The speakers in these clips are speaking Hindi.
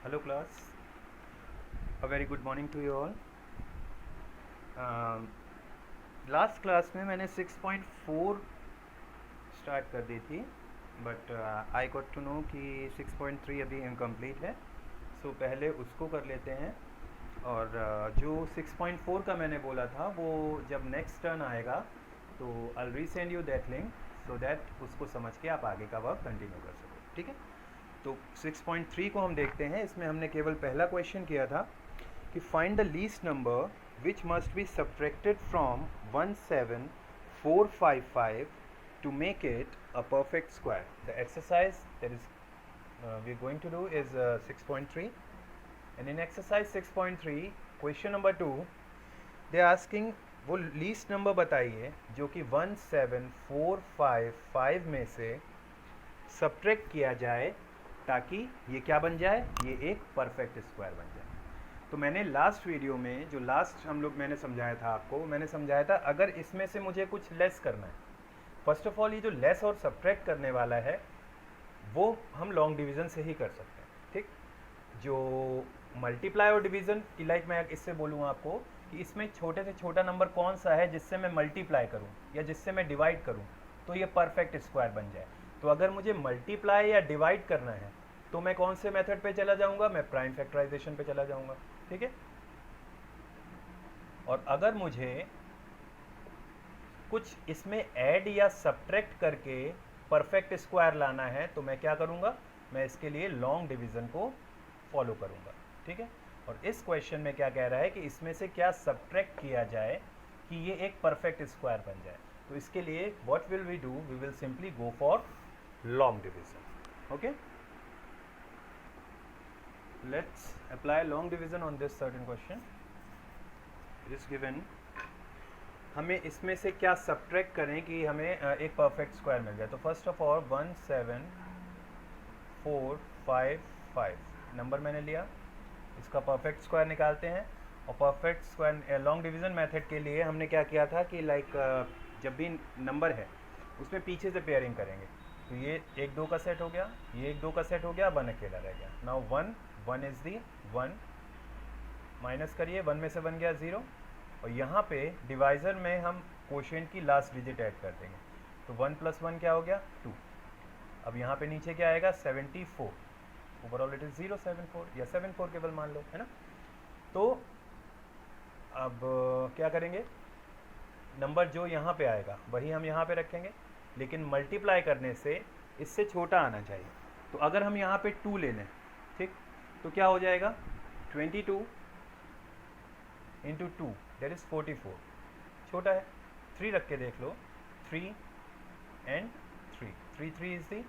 Hello class, a very good morning to you all. Last class में मैंने 6.4 स्टार्ट कर दी थी, but I got to know कि 6.3 अभी इनकम्प्लीट है, सो पहले उसको कर लेते हैं। और जो 6.4 का मैंने बोला था वो जब नेक्स्ट टर्न आएगा तो I resend you that link so that उसको समझ के आप आगे का वर्क कंटिन्यू कर सको, ठीक है। तो 6.3 को हम देखते हैं। इसमें हमने केवल पहला क्वेश्चन किया था कि find the least number which must be subtracted from 17455 to make it a perfect square. The exercise that is we're going to do is 6.3, and in exercise 6.3 question number 2 they are asking वो लीस्ट नंबर बताइए जो कि 17455 में से सब्ट्रैक्ट किया जाए ताकि ये क्या बन जाए, ये एक परफेक्ट स्क्वायर बन जाए। तो मैंने लास्ट वीडियो में जो मैंने समझाया था आपको, मैंने समझाया था अगर इसमें से मुझे कुछ लेस करना है, फर्स्ट ऑफ ऑल ये जो लेस और सब्ट्रैक्ट करने वाला है वो हम लॉन्ग डिवीज़न से ही कर सकते हैं, ठीक। जो मल्टीप्लाई और डिवीज़न की मैं इससे बोलूँगा आपको कि इसमें छोटे से छोटा नंबर कौन सा है जिससे मैं मल्टीप्लाई करूँ या जिससे मैं डिवाइड करूँ तो ये परफेक्ट स्क्वायर बन जाए। तो अगर मुझे मल्टीप्लाई या डिवाइड करना है तो मैं कौन से मेथड पे चला जाऊंगा, मैं प्राइम फैक्टराइजेशन पे चला जाऊंगा, ठीक है। और अगर मुझे कुछ इसमें ऐड या सब्ट्रैक्ट करके परफेक्ट स्क्वायर लाना है तो मैं क्या करूंगा, मैं इसके लिए लॉन्ग डिवीज़न को फॉलो करूंगा, ठीक है। और इस क्वेश्चन में क्या कह रहा है कि इसमें से क्या सब्ट्रैक्ट किया जाए कि ये एक परफेक्ट स्क्वायर बन जाए। तो इसके लिए what will we do, we will simply go for long division, okay. Let's apply long division on this certain question. It is given हमें इसमें से क्या सब्ट्रैक्ट करें कि हमें एक परफेक्ट स्क्वायर मिल जाए। तो फर्स्ट ऑफ ऑल 17455 नंबर मैंने लिया, इसका परफेक्ट स्क्वायर निकालते हैं। और perfect square long division method के लिए हमने क्या किया था कि जब भी नंबर है उसमें पीछे से पेयरिंग करेंगे। तो ये 1 2 का सेट हो गया, ये 1 2 का सेट हो गया, 1 अकेला रह गया। नाउ 1 इज़ दी 1, माइनस करिए, 1 में से बन गया 0। और यहाँ पे डिवाइज़र में हम कोशेंट की लास्ट डिजिट ऐड कर देंगे। तो 1 + 1 क्या हो गया 2। अब यहाँ पे नीचे क्या आएगा 74, ओवरऑल इट इज़ 074 या 74 केवल मान लो, है ना। तो अब क्या करेंगे, नंबर जो यहाँ पे आएगा वही हम यहाँ पे रखेंगे, लेकिन मल्टीप्लाई करने से इससे छोटा आना चाहिए। तो अगर हम यहाँ पे 2 ले लें, ठीक, तो क्या हो जाएगा 22 × 2 दैट इज़ 44, छोटा है। 3 रख के देख लो, 3 and 3, 3 3 is the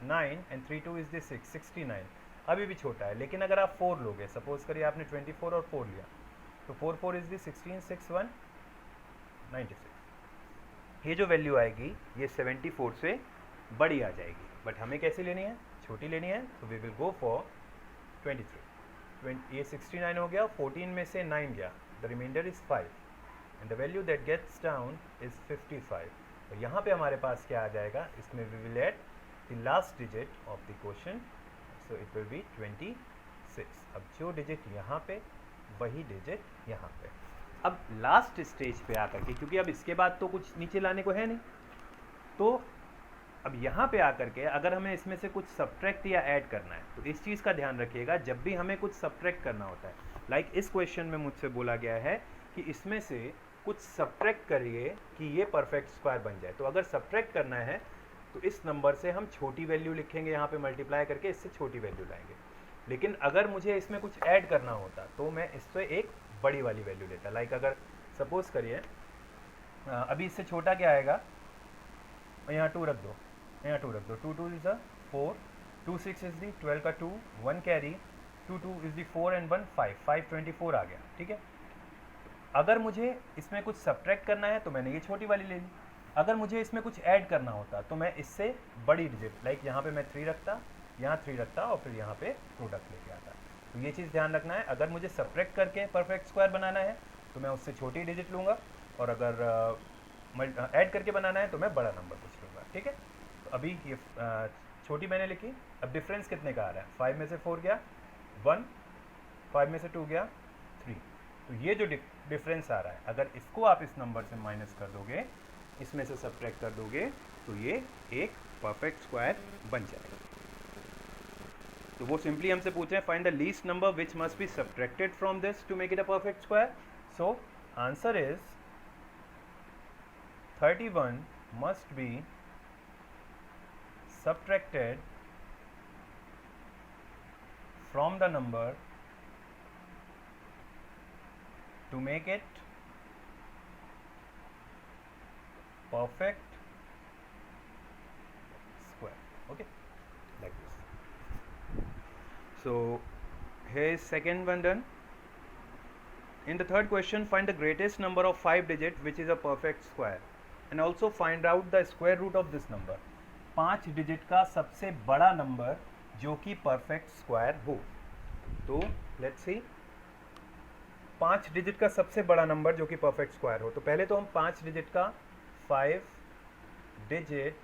9 and 3 2 is the 6, 69, अभी भी छोटा है। लेकिन अगर आप 4 लोगे, सपोज करिए आपने 24 और 4 लिया, तो 4 4 इज़ दी 16, 6 1 96। ये जो वैल्यू आएगी ये 74 से बड़ी आ जाएगी, बट हमें कैसी लेनी है, छोटी लेनी है। तो वी विल गो फॉर 23। ये 69 हो गया, 14 में से 9 गया, the remainder is 5 and the value that gets down is 55। तो यहाँ पे हमारे पास क्या आ जाएगा, इसमें we will add the last digit of the question, so it will be 26। अब जो डिजिट यहाँ पे वही डिजिट यहाँ पे। अब लास्ट स्टेज पे आकर के, क्योंकि अब इसके बाद तो कुछ नीचे लाने को है नहीं, तो अब यहाँ पे आकर के अगर हमें इसमें से कुछ सब्ट्रैक्ट या ऐड करना है तो इस चीज़ का ध्यान रखिएगा जब भी हमें कुछ सब्ट्रैक्ट करना होता है। इस क्वेश्चन में मुझसे बोला गया है कि इसमें से कुछ सब्ट्रैक्ट करिए कि ये परफेक्ट स्क्वायर बन जाए। तो अगर सब्ट्रैक्ट करना है तो इस नंबर से हम छोटी वैल्यू लिखेंगे, यहाँ पे मल्टीप्लाई करके इससे छोटी वैल्यू लाएंगे। लेकिन अगर मुझे इसमें कुछ ऐड करना होता तो मैं इससे एक बड़ी वाली वैल्यू लेता। अगर सपोज करिए अभी इससे छोटा क्या आएगा, यहाँ 2 रख दो, यहाँ 2 रख दो, 2 2 इज़ 4, 2 6 इज़ दी 12 का 2, 1 कैरी, 2 2 इज़ दी 4 and 1 5, 5 24 आ गया, ठीक है। अगर मुझे इसमें कुछ सब्ट्रैक्ट करना है तो मैंने ये छोटी वाली ले ली। अगर मुझे इसमें कुछ ऐड करना होता तो मैं इससे बड़ी डिजिट यहाँ पे मैं 3 रखता, यहाँ 3 रखता और फिर यहाँ पे प्रोडक्ट लेके आता। तो ये चीज़ ध्यान रखना है, अगर मुझे सब्ट्रैक्ट करके परफेक्ट स्क्वायर बनाना है तो मैं उससे छोटी डिजिट लूँगा, और अगर ऐड करके बनाना है तो मैं बड़ा नंबर कुछ लूँगा, ठीक है। तो अभी ये छोटी मैंने लिखी। अब डिफरेंस कितने का आ रहा है, 5 में से 4 गया, 1, 5 में से 2 गया 3। तो ये जो डिफरेंस आ रहा है, अगर इसको आप इस नंबर से माइनस कर दोगे, इसमें से सब्ट्रैक्ट कर दोगे, तो ये एक परफेक्ट स्क्वायर बन जाएगा। तो वो सिंपली हमसे पूछ रहे हैं find the least number which must be subtracted from this to make it a perfect square. So answer is 31 must be subtracted from the number to make it perfect square. Okay, like this. So here is second one done. In the third question, find the greatest number of 5 digits which is a perfect square and also find out the square root of this number. 5 digit का सबसे बड़ा नंबर जो कि परफेक्ट स्क्वायर हो। तो लेट्स सी, 5 डिजिट का सबसे बड़ा नंबर जो कि परफेक्ट स्क्वायर हो। तो पहले तो हम 5 डिजिट का 5 डिजिट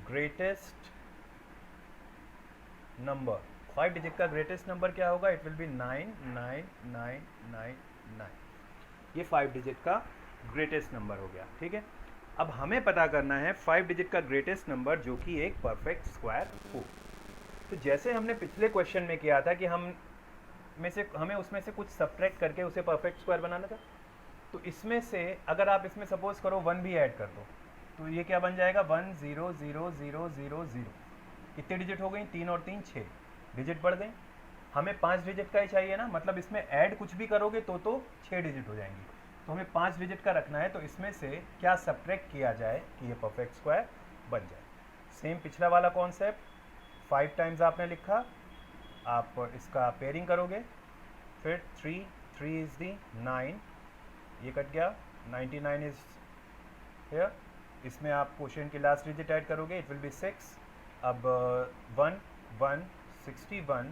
ग्रेटेस्ट नंबर, 5 डिजिट का ग्रेटेस्ट नंबर क्या होगा? It will B 99999। ये 5 डिजिट का ग्रेटेस्ट नंबर हो गया, ठीक है। अब हमें पता करना है 5 डिजिट का ग्रेटेस्ट नंबर जो कि एक परफेक्ट स्क्वायर हो। तो जैसे हमने पिछले क्वेश्चन में किया था कि हमें उसमें से कुछ सब्ट्रैक्ट करके उसे परफेक्ट स्क्वायर बनाना था। तो इसमें से अगर आप इसमें सपोज करो 1 भी ऐड कर दो, तो ये क्या बन जाएगा? 1 0 0 0 0 0। कितनी डिजिट हो गई? 3 और 3 6 डिजिट बढ़ गई। हमें 5 डिजिट का ही चाहिए ना, मतलब इसमें ऐड कुछ भी करोगे तो 6 डिजिट हो जाएंगी। तो हमें 5 डिजिट का रखना है, तो इसमें से क्या सब्ट्रैक्ट किया जाए कि ये परफेक्ट स्क्वायर बन जाए। सेम पिछला वाला कॉन्सेप्ट, 5 टाइम्स आपने लिखा, आप इसका पेयरिंग करोगे, फिर 3 3 इज दी 9, ये कट गया, 99 इज हियर। इसमें आप क्वेश्चन की लास्ट डिजिट ऐड करोगे, इट विल बी 6। अब 1 1 61,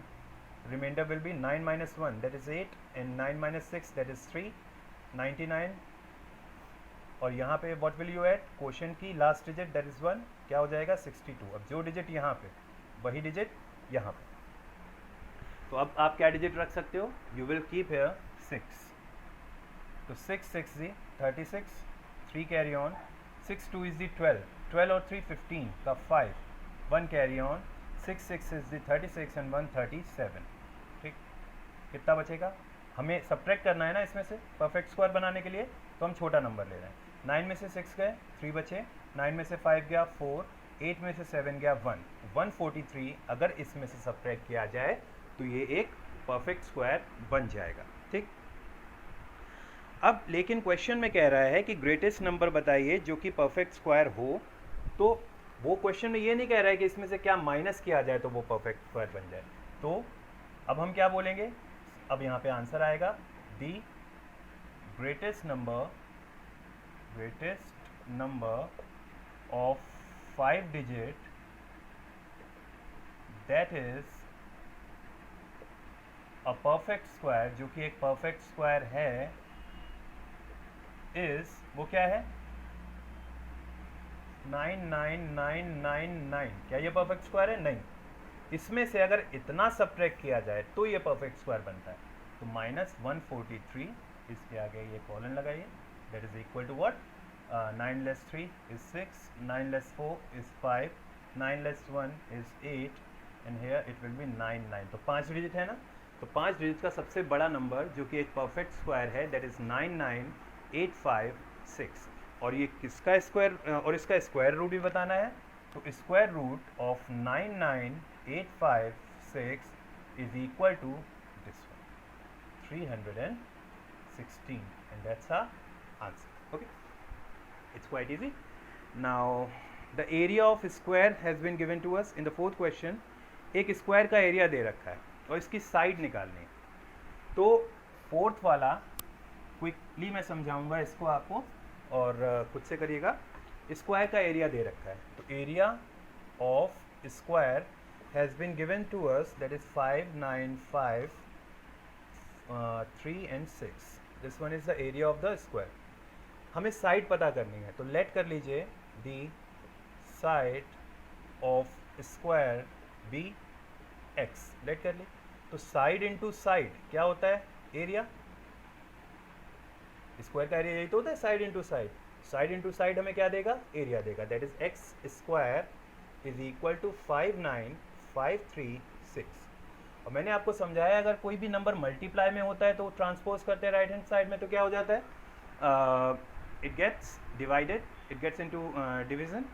remainder will be 9 minus 1 that is 8 and 9 minus 6 that is 3, 99। और यहाँ पे what will you add? Question की लास्ट डिजिट दैट इज 1, क्या हो जाएगा? 62। अब जो डिजिट यहाँ पे वही डिजिट यहाँ पे, तो अब आप क्या डिजिट रख सकते हो? You will keep here 6। तो 6 6 जी 36, 3 कैरी ऑन, 6 2 इज दी 12, 12 और 3 15 का 5, 1 carry on, 6 6 is the 36 and 1 37। ठीक, कितना बचेगा? हमें सब्ट्रैक्ट करना है ना इसमें से परफेक्ट स्क्वायर बनाने के लिए, तो हम छोटा नंबर ले रहे हैं। 9 में से 6 गए, 3 बचे, 9 में से 5 गया 4, 8 में से 7 गया 1, 143 अगर इसमें से सब्ट्रैक्ट किया जाए तो ये एक परफेक्ट स्क्वायर बन जाएगा। ठीक, अब लेकिन क्वेश्चन में कह रहा है कि ग्रेटेस्ट नंबर बताइए जो कि परफेक्ट स्क्वायर हो। तो वो क्वेश्चन में ये नहीं कह रहा है कि इसमें से क्या माइनस किया जाए तो वो परफेक्ट स्क्वायर बन जाए। तो अब हम क्या बोलेंगे? अब यहाँ पे आंसर आएगा the greatest number of 5 digit that is a perfect square, जो कि एक परफेक्ट स्क्वायर है, इज वो क्या है? 99999। क्या ये परफेक्ट स्क्वायर है? नहीं। इसमें से अगर इतना सब्ट्रैक्ट किया जाए तो ये परफेक्ट स्क्वायर बनता है। तो -143, इसके आगे ये कॉलन लगाइए, that is equal to what? 9 less 3 is 6, 9 less 4 is 5, 9 less 1 is 8 and here it will be 99। तो 5 डिजिट है ना, तो 5 डिजिट का सबसे बड़ा नंबर जो कि एक परफेक्ट स्क्वायर है दैट इज 99856। और ये किसका स्क्वायर, और इसका स्क्वायर रूट भी बताना है। तो square root of 99856 is equal to this one, 316, and that's our answer. Okay, it's quite easy. Now the area of square has been given to us in the fourth question. एक स्क्वायर का एरिया दे रखा है और इसकी साइड निकालनी है। तो फोर्थ वाला क्विकली मैं समझाऊंगा इसको आपको, और खुद से करिएगा। स्क्वायर का एरिया दे रखा है, तो area of square has been given to us, that is 5 9 5 3 and 6. This one is the area of the square. हमें साइड पता करनी है, तो लेट कर लीजिए the side of square B X let कर ली। तो साइड इंटू साइड क्या होता है? एरिया। स्क्वायर का एरिया यही तो होता है, side into side. Side into side हमें क्या देगा? एरिया देगा। That is X square is equal to 59536। और मैंने आपको समझाया अगर कोई भी नंबर मल्टीप्लाई में होता है तो ट्रांसपोज करते हैं राइट हैंड साइड में, तो क्या हो जाता है? It gets divided, it gets into division.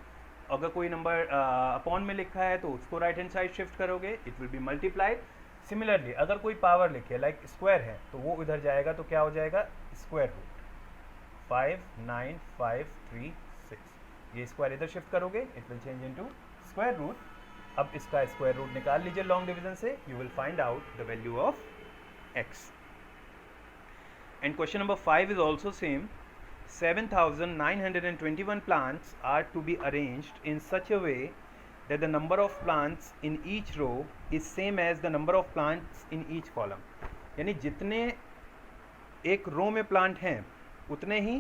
अगर कोई नंबर अपॉन में लिखा है तो उसको राइट हैंड साइड शिफ्ट करोगे, it will be multiplied. Similarly अगर कोई पावर लिखे लाइक स्क्वायर है तो वो उधर जाएगा तो क्या हो जाएगा? Square root 59536। ये स्क्वायर इधर शिफ्ट करोगे, it will change into square root. अब इसका स्क्वायर रूट निकाल लीजिए लॉन्ग डिवीजन से, you will find out the value of X. And question number 5 is also same. 7,921 plants are to be arranged in such a way that the number of plants in each row is same as the number of plants in each column। यानी जितने एक रो में प्लांट हैं उतने ही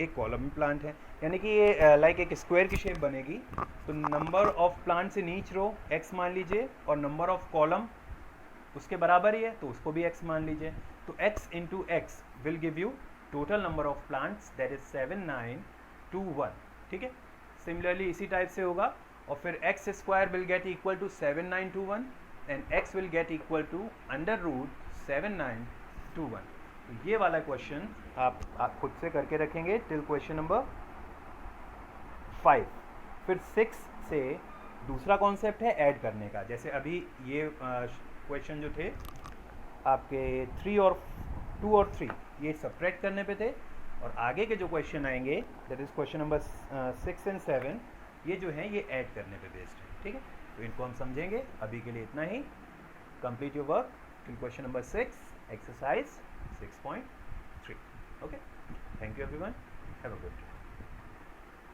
एक कॉलम में प्लांट है। यानी कि ये लाइक एक स्क्वायर की शेप बनेगी। तो number of plants in each row X मान लीजिए, और नंबर ऑफ कॉलम उसके बराबर ही है तो उसको भी x मान लीजिए। तो x into x will give you total number of plants, that is 7921। ठीक है, सिमिलरली इसी टाइप से होगा। और फिर X square will get equal to 7921 and x will get equal to under root 7921। तो ये वाला क्वेश्चन आप खुद से करके रखेंगे टिल क्वेश्चन नंबर 5। फिर 6 से दूसरा कॉन्सेप्ट है ऐड करने का। जैसे अभी ये क्वेश्चन जो थे आपके 3 और 2 और 3 ये सब्ट्रैक्ट करने पे थे, और आगे के जो क्वेश्चन आएंगे that is question number 6 and 7, ये जो है ये ऐड करने पे बेस्ड है। ठीक है, तो इनको हम समझेंगे। अभी के लिए इतना ही। Complete your work till question number 6, exercise 6.3। Okay, thank you everyone, have a good day.